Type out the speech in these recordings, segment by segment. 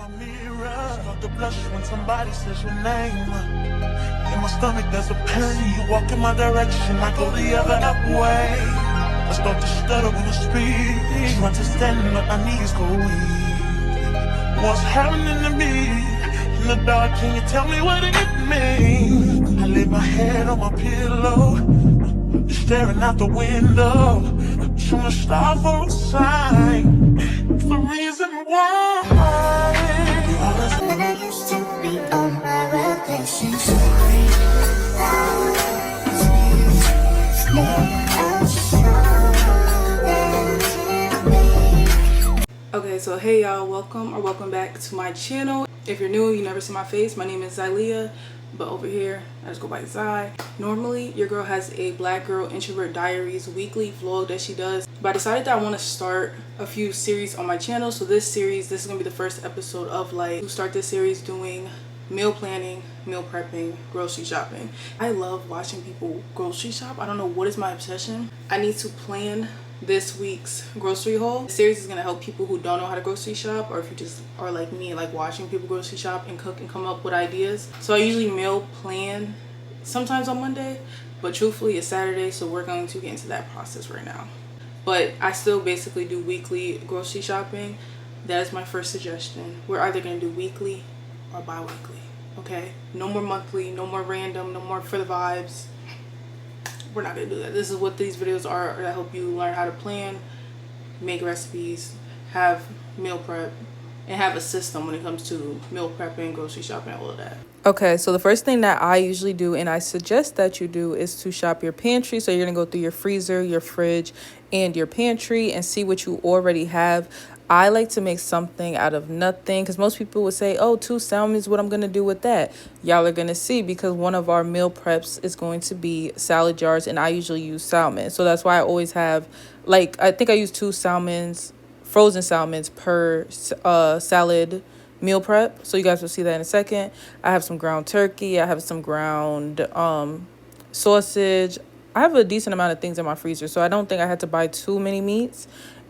my mirror, start to blush when somebody says your name. In my stomach there's a pain. You walk in my direction, I go the other way. I start to stutter when I speak. Trying to stand but my knees go weak. What's happening to me? In the dark, can you tell me what it means? I lay my head on my pillow, staring out the window, trying to stop for a sign. The reason why when I used to be on my relations. Okay, so hey y'all, welcome back to my channel. If you're new, you never see my face, my name is Zylia, but over here I just go by Zy. Normally your girl has a Black Girl Introvert Diaries weekly vlog that she does, but I decided that I want to start a few series on my channel. So this is gonna be the first episode of to start this series doing meal planning, meal prepping, grocery shopping. I love watching people grocery shop. I don't know what is my obsession. I need to plan this week's grocery haul. The series is going to help people who don't know how to grocery shop, or if you just are like me, like watching people grocery shop and cook and come up with ideas. So I usually meal plan sometimes on Monday, but truthfully it's Saturday, so we're going to get into that process right now. But I still basically do weekly grocery shopping. That is my first suggestion. We're either going to do weekly or bi-weekly, okay? No more monthly, no more random, no more for the vibes. We're not gonna do that. This is what these videos are to help you learn how to plan, make recipes, have meal prep, and have a system when it comes to meal prepping, grocery shopping, all of that. Okay, so the first thing that I usually do, and I suggest that you do, is to shop your pantry. So you're gonna go through your freezer, your fridge, and your pantry and see what you already have. I like to make something out of nothing, because most people would say, oh, 2 salmons, what I'm going to do with that? Y'all are going to see, because one of our meal preps is going to be salad jars, and I usually use salmon. So that's why I always have, I think I use 2 salmons, frozen salmons per salad meal prep. So you guys will see that in a second. I have some ground turkey. I have some ground sausage. I have a decent amount of things in my freezer, so I don't think I had to buy too many meats.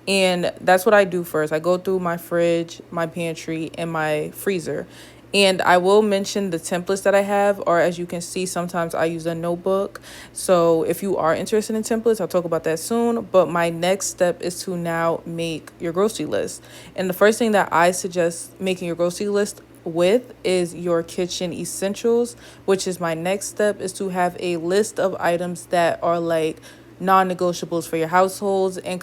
And that's what I do first. I go through my fridge, my pantry, and my freezer. And I will mention the templates that I have, or as you can see, sometimes I use a notebook. So if you are interested in templates, I'll talk about that soon. But my next step is to now make your grocery list. And the first thing that I suggest making your grocery list with is your kitchen essentials, which is my next step, is to have a list of items that are non-negotiables for your households, and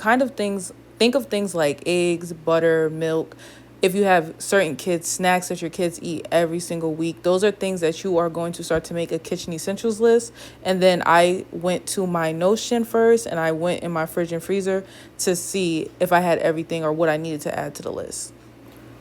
think of things like eggs, butter, milk. If you have certain kids snacks that your kids eat every single week, those are things that you are going to start to make a kitchen essentials list. And then I went to my Notion first, and I went in my fridge and freezer to see if I had everything or what I needed to add to the list.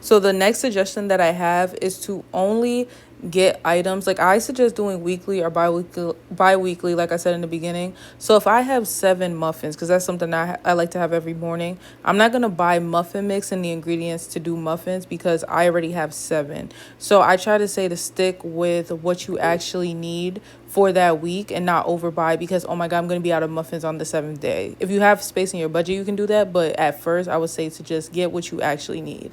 So the next suggestion that I have is to only get items, I suggest doing weekly or bi-weekly, like I said in the beginning. So if I have 7 muffins, because that's something I like to have every morning, I'm not going to buy muffin mix and the ingredients to do muffins, because I already have 7. So I try to say to stick with what you actually need for that week and not overbuy, because oh my god, I'm going to be out of muffins on the 7th day. If you have space in your budget, you can do that, but at first I would say to just get what you actually need.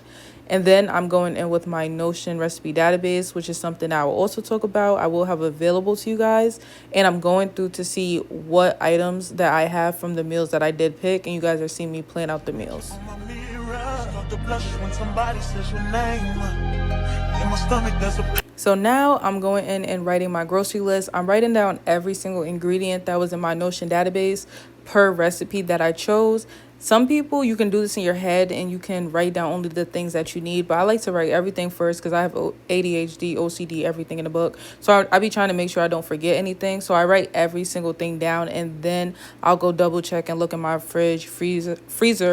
And then I'm going in with my Notion recipe database, which is something I will also talk about. I will have available to you guys. And I'm going through to see what items that I have from the meals that I did pick. And you guys are seeing me plan out the meals. So now I'm going in and writing my grocery list. I'm writing down every single ingredient that was in my Notion database per recipe that I chose. Some people, you can do this in your head and you can write down only the things that you need. But I like to write everything first, because I have ADHD, OCD, everything in the book. So I be trying to make sure I don't forget anything. So I write every single thing down, and then I'll go double check and look in my fridge, freezer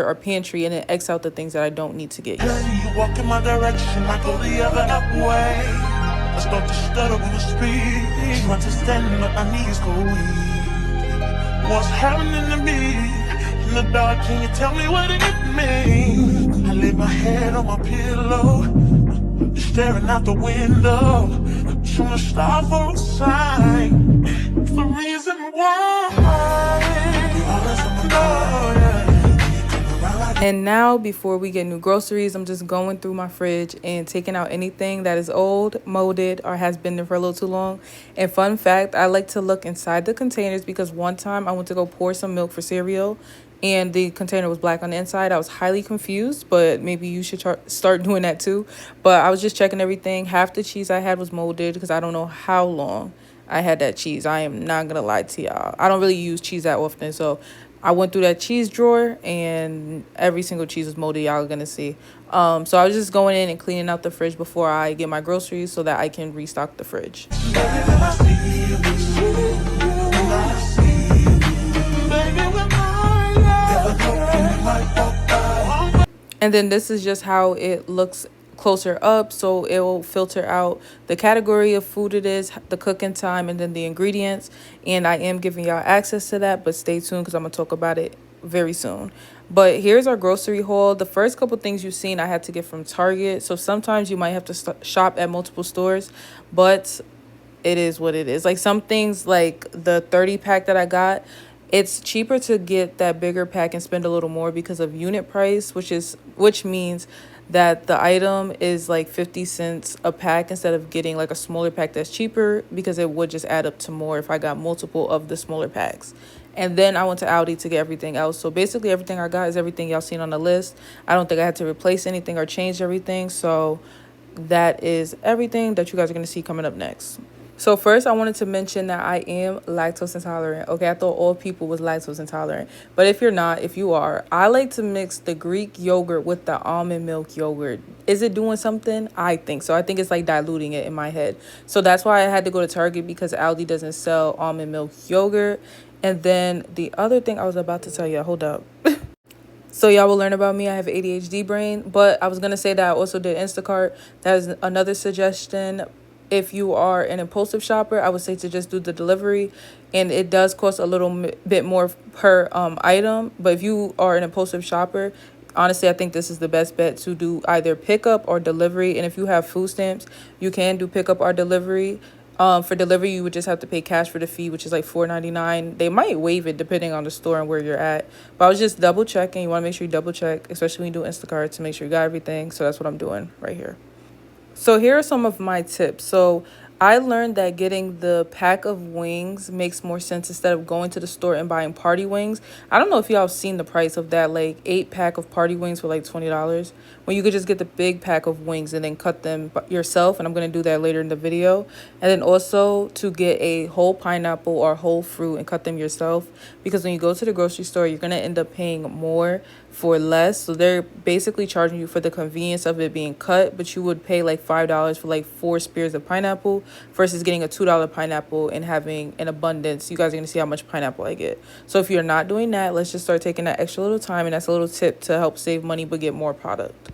or pantry, and then X out the things that I don't need to get yet. You walk in my direction, I go the other way. I start to stutter when I speak. Trying to stand but my knees go weak. What's happening to me? In the dark, can you tell me what it means? I lay my head on my pillow, staring out the window, trying to stop for a sign. The reason why you always on my mind. You come around like And now, before we get new groceries, I'm just going through my fridge and taking out anything that is old, molded, or has been there for a little too long. And fun fact, I like to look inside the containers because one time I went to go pour some milk for cereal and the container was black on the inside. I was highly confused, but maybe you should start doing that too. But I was just checking everything. Half the cheese I had was molded because I don't know how long I had that cheese. I am not gonna lie to y'all. I don't really use cheese that often, so I went through that cheese drawer and every single cheese was molded. Y'all are gonna see. So I was just going in and cleaning out the fridge before I get my groceries so that I can restock the fridge. And then this is just how it looks closer up, so it will filter out the category of food it is, the cooking time, and then the ingredients. And I am giving y'all access to that, but stay tuned because I'm gonna talk about it very soon. But here's our grocery haul. The first couple things you've seen I had to get from Target, so sometimes you might have to shop at multiple stores, but it is what it is. Like some things, like the 30 pack that I got, it's cheaper to get that bigger pack and spend a little more because of unit price, which means that the item is like 50 cents a pack instead of getting like a smaller pack that's cheaper, because it would just add up to more if I got multiple of the smaller packs. And then I went to Aldi to get everything else. So basically everything I got is everything y'all seen on the list. I don't think I had to replace anything or change everything. So that is everything that you guys are going to see coming up next. So first, I wanted to mention that I am lactose intolerant. Okay, I thought all people was lactose intolerant. But if you're not, if you are, I like to mix the Greek yogurt with the almond milk yogurt. Is it doing something? I think so. I think it's like diluting it in my head. So that's why I had to go to Target, because Aldi doesn't sell almond milk yogurt. And then the other thing I was about to tell you, hold up. So y'all will learn about me. I have ADHD brain. But I was going to say that I also did Instacart. That is another suggestion. If you are an impulsive shopper, I would say to just do the delivery, and it does cost a little bit more per item. But if you are an impulsive shopper, honestly, I think this is the best bet to do either pickup or delivery. And if you have food stamps, you can do pickup or delivery. For delivery, you would just have to pay cash for the fee, which is like $4.99. They might waive it depending on the store and where you're at. But I was just double checking. You want to make sure you double check, especially when you do Instacart, to make sure you got everything. So that's what I'm doing right here. So here are some of my tips. So I learned that getting the pack of wings makes more sense instead of going to the store and buying party wings. I don't know if y'all have seen the price of that, like 8-pack of party wings for like $20, when you could just get the big pack of wings and then cut them yourself. And I'm going to do that later in the video. And then also to get a whole pineapple or whole fruit and cut them yourself, because when you go to the grocery store, you're going to end up paying more for less. So they're basically charging you for the convenience of it being cut, but you would pay like $5 for like 4 spears of pineapple versus getting a $2 pineapple and having an abundance. You guys are going to see how much pineapple I get. So if you're not doing that, let's just start taking that extra little time, and that's a little tip to help save money but get more product.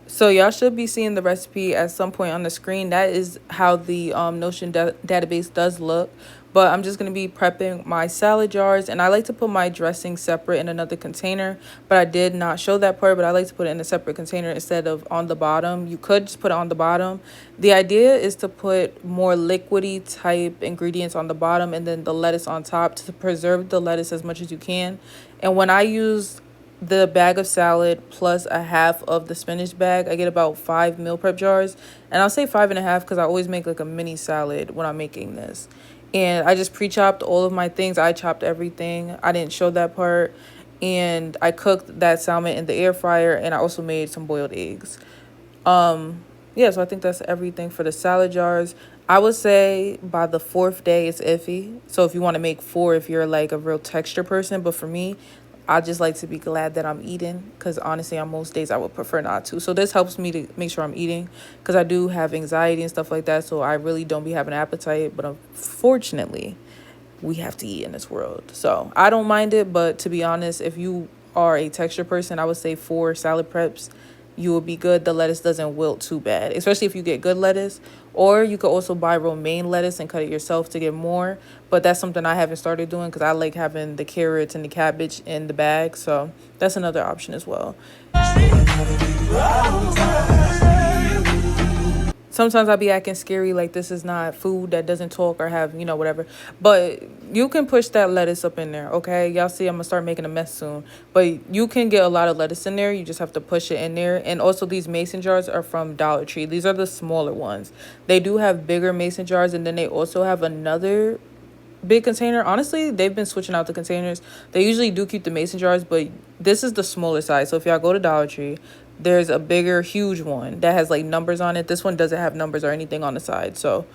So y'all should be seeing the recipe at some point on the screen. That is how the Notion database does look. But I'm just going to be prepping my salad jars. And I like to put my dressing separate in another container. But I did not show that part. But I like to put it in a separate container instead of on the bottom. You could just put it on the bottom. The idea is to put more liquidy type ingredients on the bottom and then the lettuce on top to preserve the lettuce as much as you can. And when I use the bag of salad plus a half of the spinach bag, I get about 5 meal prep jars. And I'll say 5.5 because I always make like a mini salad when I'm making this. And I just pre-chopped all of my things. I chopped everything. I didn't show that part. And I cooked that salmon in the air fryer. And I also made some boiled eggs. Yeah, so I think that's everything for the salad jars. I would say by the 4th day, it's iffy. So if you want to make 4, if you're like a real texture person. But for me, I just like to be glad that I'm eating, because honestly on most days I would prefer not to. So this helps me to make sure I'm eating, because I do have anxiety and stuff like that. So I really don't be having an appetite. But unfortunately, we have to eat in this world. So I don't mind it. But to be honest, if you are a texture person, I would say 4 salad preps. You will be good. The lettuce doesn't wilt too bad, especially if you get good lettuce. Or you could also buy romaine lettuce and cut it yourself to get more. But that's something I haven't started doing because I like having the carrots and the cabbage in the bag. So that's another option as well. sometimes I'll be acting scary, like this is not food that doesn't talk or have, you know, whatever. But you can push that lettuce up in there, okay? Y'all see I'm gonna start making a mess soon. But you can get a lot of lettuce in there. You just have to push it in there. And also these mason jars are from Dollar Tree. These are the smaller ones. They do have bigger mason jars, and then they also have another big container. Honestly, they've been switching out the containers. They usually do keep the mason jars, but this is the smaller size. So if y'all go to Dollar Tree, there's a bigger, huge one that has like numbers on it. This one doesn't have numbers or anything on the side. So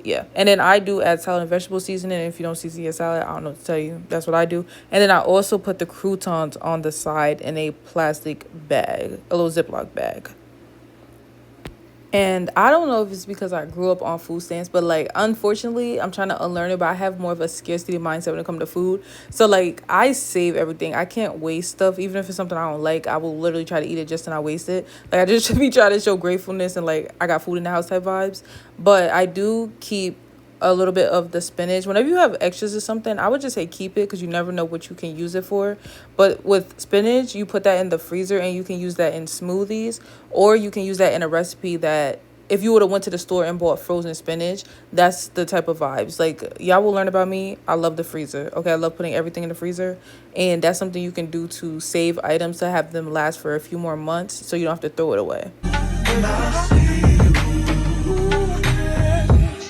yeah. And then I do add salad and vegetable seasoning. If you don't season your salad, I don't know what to tell you. That's what I do. And then I also put the croutons on the side in a plastic bag, a little Ziploc bag. And I don't know if it's because I grew up on food stamps, but like, unfortunately, I'm trying to unlearn it, but I have more of a scarcity mindset when it comes to food. So like, I save everything. I can't waste stuff. Even if it's something I don't like, I will literally try to eat it just to not waste it. Like, I just should be trying to show gratefulness and like, I got food in the house type vibes. But I do keep a little bit of the spinach. Whenever you have extras or something, I would just say keep it, because you never know what you can use it for. But with spinach, you put that in the freezer and you can use that in smoothies, or you can use that in a recipe that if you would have went to the store and bought frozen spinach, that's the type of vibes. Like, y'all will learn about me. I love the freezer. Okay, I love putting everything in the freezer, and that's something you can do to save items to have them last for a few more months, so you don't have to throw it away.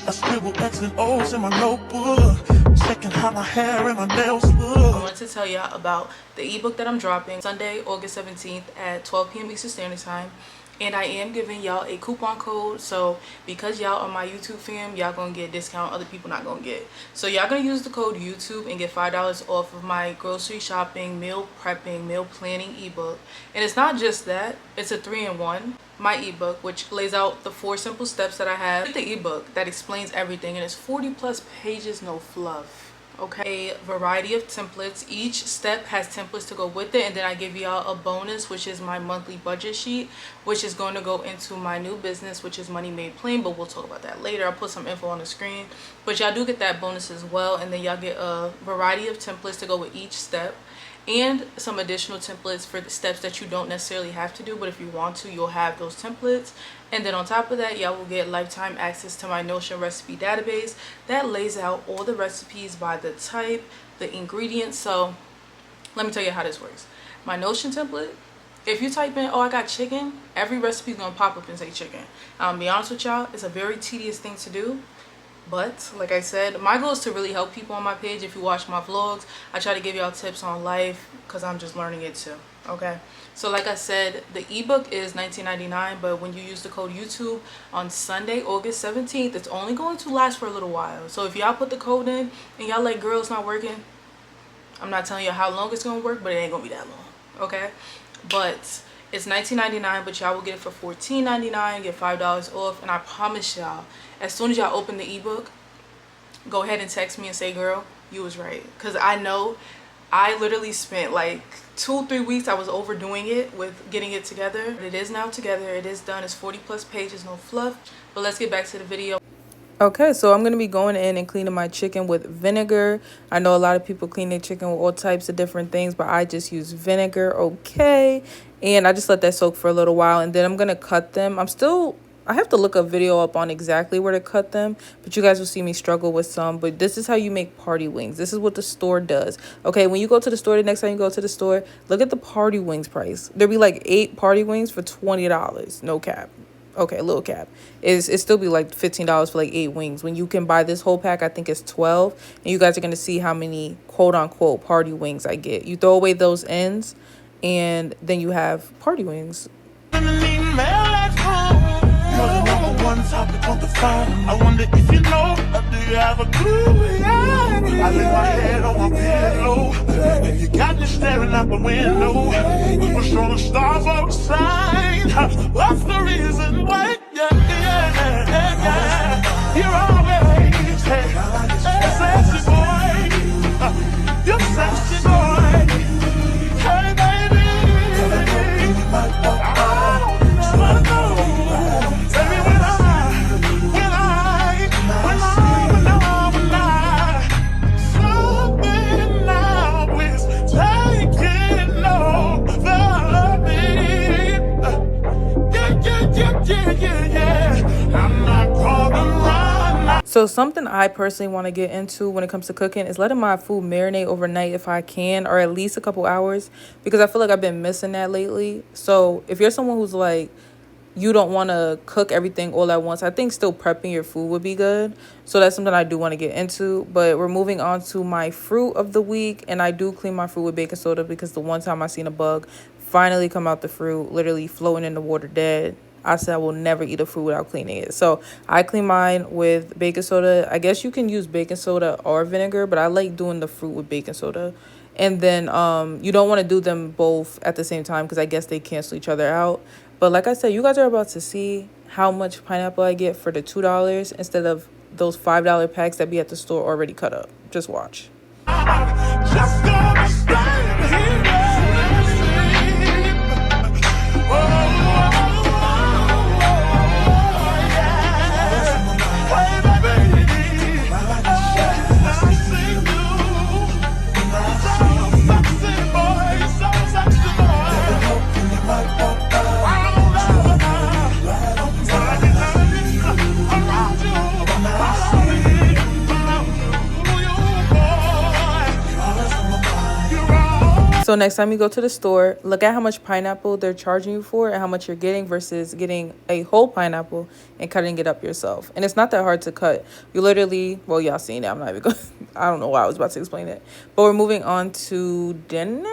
I scribble X and O's in my notebook, checking how my hair and my nails look. I wanted to tell y'all about the ebook that I'm dropping Sunday, August 17th at 12 p.m. Eastern Standard Time. And I am giving y'all a coupon code. So because y'all are my YouTube fam, y'all gonna get a discount other people not gonna get. So y'all gonna use the code YouTube and get $5 off of my grocery shopping, meal prepping, meal planning ebook. And it's not just that, it's a 3-in-1. My ebook, which lays out the 4 simple steps that I have. The ebook that explains everything, and it's 40+ pages, no fluff. Okay, a variety of templates. Each step has templates to go with it, and then I give y'all a bonus, which is my monthly budget sheet, which is going to go into my new business, which is Money Made Plain, but we'll talk about that later. I'll put some info on the screen, but y'all do get that bonus as well. And then y'all get a variety of templates to go with each step, and some additional templates for the steps that you don't necessarily have to do, but if you want to, you'll have those templates. And then on top of that, y'all will get lifetime access to my Notion recipe database that lays out all the recipes by the type, the ingredients. So let me tell you how this works. My Notion template, if you type in, oh, I got chicken, every recipe is going to pop up and say chicken. Be honest with y'all, it's a very tedious thing to do. But like I said, my goal is to really help people on my page. If you watch my vlogs, I try to give y'all tips on life, because I'm just learning it too. Okay, so like I said, the ebook is $19.99, but when you use the code YouTube on Sunday, August 17th, it's only going to last for a little while. So if y'all put the code in and y'all like, girl, it's not working, I'm not telling you how long it's gonna work, but it ain't gonna be that long. Okay, but it's $19.99, but y'all will get it for $14.99, get $5 off. And I promise y'all, as soon as y'all open the ebook, go ahead and text me and say, girl, you was right. Because I know I literally spent like 2-3 weeks. I was overdoing it with getting it together. But it is now together. It is done. It's 40+ pages, no fluff. But let's get back to the video. Okay, so I'm going to be going in and cleaning my chicken with vinegar. I know a lot of people clean their chicken with all types of different things, but I just use vinegar, okay? And I just let that soak for a little while, and then I'm going to cut them. I have to look a video up on exactly where to cut them, but you guys will see me struggle with some. But this is how you make party wings. This is what the store does. Okay, when you go to the store, the next time you go to the store, look at the party wings price. There'll be like 8 party wings for $20, no cap. Okay, little cap. It still be like $15 for like 8 wings. When you can buy this whole pack, I think it's 12. And you guys are going to see how many quote unquote party wings I get. You throw away those ends, and then you have party wings. One topic on the phone. I wonder if you know, do you have a clue? Yeah. I lay my head on my pillow, and you got me staring out the window. We were showing stars outside. What's the reason why? Yeah. You're always sexy boy. You're sexy boy. Hey baby. Yeah. So something I personally want to get into when it comes to cooking is letting my food marinate overnight if I can, or at least a couple hours, because I feel like I've been missing that lately. So if you're someone who's like, you don't want to cook everything all at once, I think still prepping your food would be good. So that's something I do want to get into. But we're moving on to my fruit of the week, and I do clean my fruit with baking soda because the one time I seen a bug finally come out the fruit, literally floating in the water dead. I said I will never eat a fruit without cleaning it. So I clean mine with baking soda. I guess you can use baking soda or vinegar, but I like doing the fruit with baking soda. And then you don't want to do them both at the same time because I guess they cancel each other out. But like I said, you guys are about to see how much pineapple I get for the $2 instead of those $5 packs that be at the store already cut up. Just watch. Just gonna stand here and sleep. Hey, baby, I see you. So sexy, boy, so sexy, boy. Around you, So next time you go to the store, look at how much pineapple they're charging you for and how much you're getting versus getting a whole pineapple and cutting it up yourself. And it's not that hard to cut. You literally, well, y'all seen it. I'm not even going, I don't know why I was about to explain it. But we're moving on to dinner.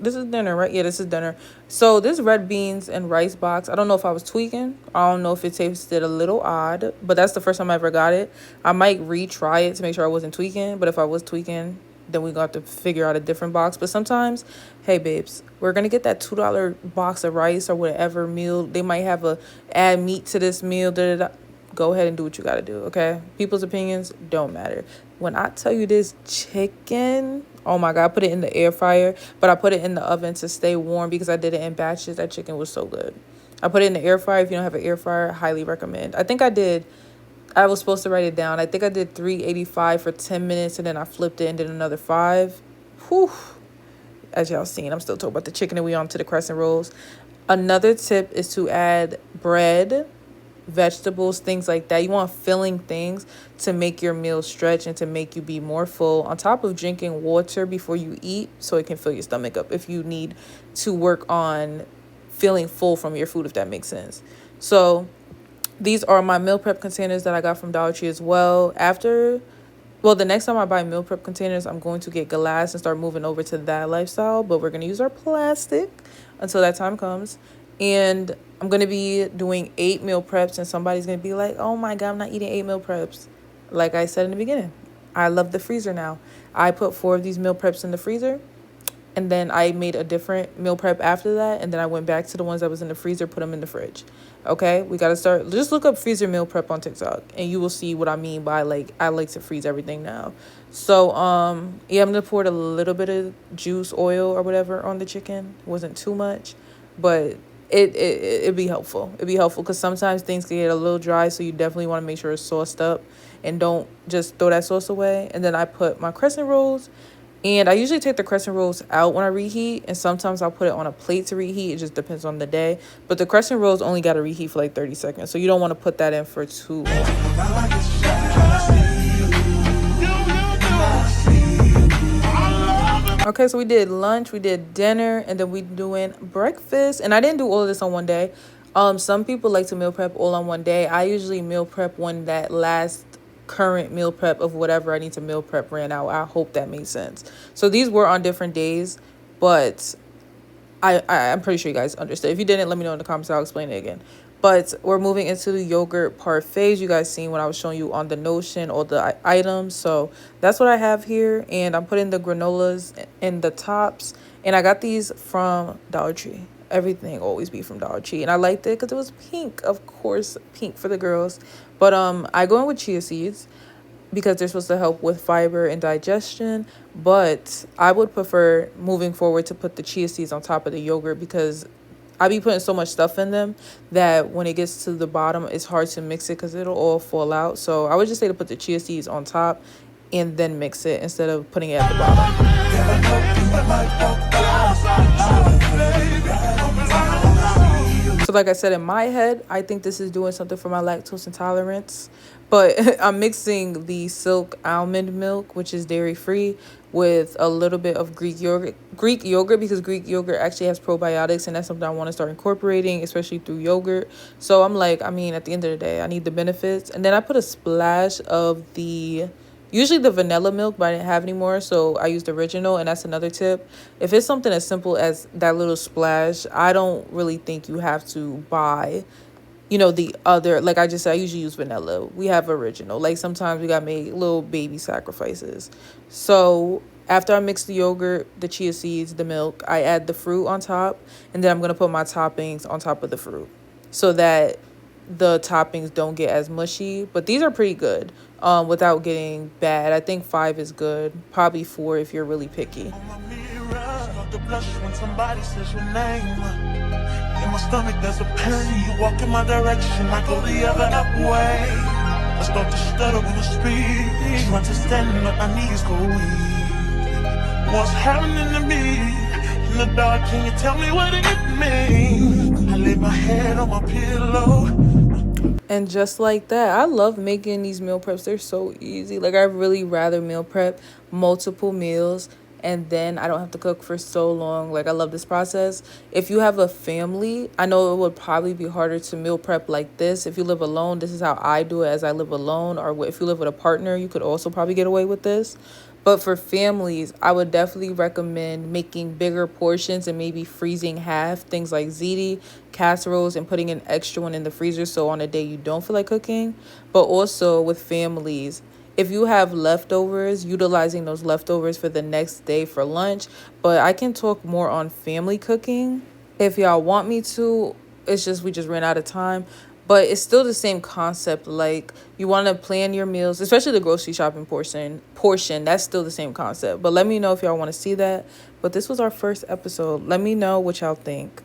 This is dinner, right? Yeah, this is dinner. So this red beans and rice box, I don't know if I was tweaking. I don't know if it tasted a little odd, but that's the first time I ever got it. I might retry it to make sure I wasn't tweaking. But if I was tweaking, then we got to figure out a different box. But sometimes, hey babes, we're gonna get that $2 box of rice or whatever meal. They might have a add meat to this meal. Da, da, da. Go ahead and do what you gotta do, okay? People's opinions don't matter. When I tell you this chicken, oh my God, I put it in the air fryer, but I put it in the oven to stay warm because I did it in batches. That chicken was so good. I put it in the air fryer. If you don't have an air fryer, highly recommend. I was supposed to write it down. I think I did 385 for 10 minutes, and then I flipped it and did another 5. Whew. As y'all seen, I'm still talking about the chicken, and we on to the crescent rolls. Another tip is to add bread, vegetables, things like that. You want filling things to make your meal stretch and to make you be more full, on top of drinking water before you eat so it can fill your stomach up if you need to work on feeling full from your food, if that makes sense. So these are my meal prep containers that I got from Dollar Tree as well. The next time I buy meal prep containers, I'm going to get glass and start moving over to that lifestyle. But we're going to use our plastic until that time comes. And I'm going to be doing 8 meal preps. And somebody's going to be like, oh my God, I'm not eating 8 meal preps. Like I said in the beginning, I love the freezer now. I put 4 of these meal preps in the freezer. And then I made a different meal prep after that. And then I went back to the ones that was in the freezer, put them in the fridge. Okay, we got to start. Just look up freezer meal prep on TikTok and you will see what I mean by I like to freeze everything now. So, yeah, I'm going to pour a little bit of juice, oil or whatever on the chicken. Wasn't too much, but it'd be helpful. It'd be helpful because sometimes things can get a little dry. So you definitely want to make sure it's sauced up and don't just throw that sauce away. And then I put my crescent rolls. And I usually take the crescent rolls out when I reheat. And sometimes I'll put it on a plate to reheat. It just depends on the day. But the crescent rolls only got to reheat for like 30 seconds. So you don't want to put that in for too long. Okay, so we did lunch, we did dinner, and then we doing breakfast. And I didn't do all of this on one day. Some people like to meal prep all on one day. I usually meal prep when that last current meal prep of whatever I need to meal prep ran out. I hope that made sense. So these were on different days, but I'm pretty sure you guys understood. If you didn't, let me know in the comments. I'll explain it again. But we're moving into the yogurt parfaits. You guys seen when I was showing you on the Notion all the items. So that's what I have here. And I'm putting the granolas in the tops. And I got these from Dollar Tree. Everything always be from Dollar Tree. And I liked it because it was pink. Of course, pink for the girls. But I go in with chia seeds because they're supposed to help with fiber and digestion. But I would prefer moving forward to put the chia seeds on top of the yogurt because I be putting so much stuff in them that when it gets to the bottom, it's hard to mix it because it'll all fall out. So I would just say to put the chia seeds on top and then mix it instead of putting it at the bottom. So like I said, in my head, I think this is doing something for my lactose intolerance. But I'm mixing the silk almond milk, which is dairy free, with a little bit of Greek yogurt. Because Greek yogurt actually has probiotics, and that's something I want to start incorporating, especially through yogurt. So I'm like, I mean, at the end of the day, I need the benefits. And then I put a splash of usually the vanilla milk, but I didn't have any more, so I used the original. And that's another tip. If it's something as simple as that little splash, I don't really think you have to buy the other, like I just said, I usually use vanilla. We have original. Like sometimes we got make little baby sacrifices. So after I mix the yogurt, the chia seeds, the milk, I add the fruit on top, and then I'm gonna put my toppings on top of the fruit so that the toppings don't get as mushy. But these are pretty good without getting bad. I think 5 is good, probably 4 if you're really picky. On my mirror, start to blush when somebody says your name. In my stomach there's a pain. You walk in my direction, I go the other way. I start to stutter when I speak. Trying to stand up, my knees go weak. What's happening to me? In the dark, can you tell me what it means? I lay my head on my pillow. And just like that, I love making these meal preps. They're so easy. Like, I really rather meal prep multiple meals, and then I don't have to cook for so long. Like, I love this process. If you have a family, I know it would probably be harder to meal prep like this. If you live alone, this is how I do it as I live alone. Or if you live with a partner, you could also probably get away with this. But for families, I would definitely recommend making bigger portions and maybe freezing half. Things like ziti, casseroles, and putting an extra one in the freezer so on a day you don't feel like cooking. But also with families, if you have leftovers, utilizing those leftovers for the next day for lunch. But I can talk more on family cooking if y'all want me to. It's just we just ran out of time. But it's still the same concept. Like, you want to plan your meals, especially the grocery shopping portion. That's still the same concept. But let me know if y'all want to see that. But this was our first episode. Let me know what y'all think.